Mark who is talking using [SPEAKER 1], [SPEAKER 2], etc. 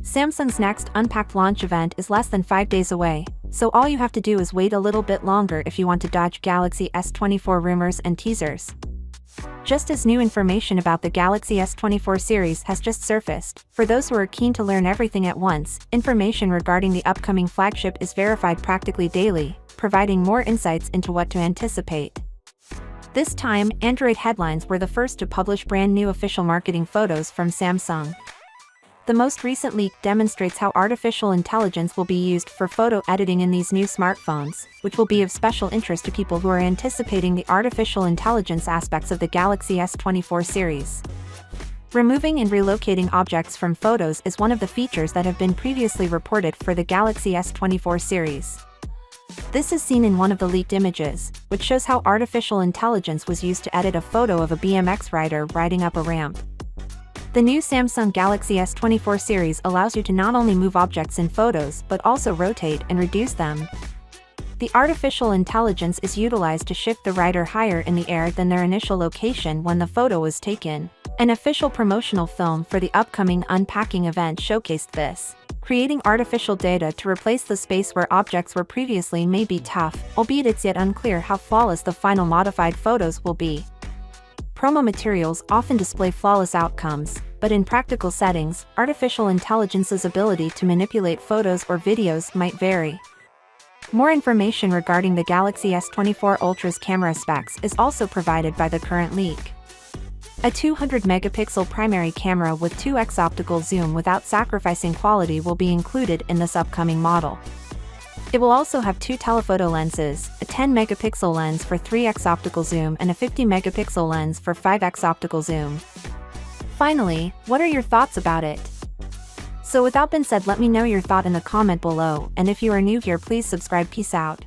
[SPEAKER 1] Samsung's next unpacked launch event is less than 5 days away, so all you have to do is wait a little bit longer if you want to dodge Galaxy S24 rumors and teasers. Just as new information about the Galaxy S24 series has just surfaced, for those who are keen to learn everything at once, information regarding the upcoming flagship is verified practically daily, providing more insights into what to anticipate. This time, Android headlines were the first to publish brand new official marketing photos from Samsung. The most recent leak demonstrates how artificial intelligence will be used for photo editing in these new smartphones, which will be of special interest to people who are anticipating the artificial intelligence aspects of the Galaxy S24 series. Removing and relocating objects from photos is one of the features that have been previously reported for the Galaxy S24 series. This is seen in one of the leaked images, which shows how artificial intelligence was used to edit a photo of a BMX rider riding up a ramp. The new Samsung Galaxy S24 series allows you to not only move objects in photos but also rotate and reduce them. The artificial intelligence is utilized to shift the rider higher in the air than their initial location when the photo was taken. An official promotional film for the upcoming unpacking event showcased this, creating artificial data to replace the space where objects were previously may be tough, albeit it's yet unclear how flawless the final modified photos will be. Promo materials often display flawless outcomes, but in practical settings, artificial intelligence's ability to manipulate photos or videos might vary. More information regarding the Galaxy S24 Ultra's camera specs is also provided by the current leak. A 200-megapixel primary camera with 2x optical zoom without sacrificing quality will be included in this upcoming model. It will also have 2 telephoto lenses, a 10-megapixel lens for 3x optical zoom and a 50-megapixel lens for 5x optical zoom. Finally, what are your thoughts about it? So with that being said, let me know your thought in the comment below, and if you are new here, please subscribe. Peace out.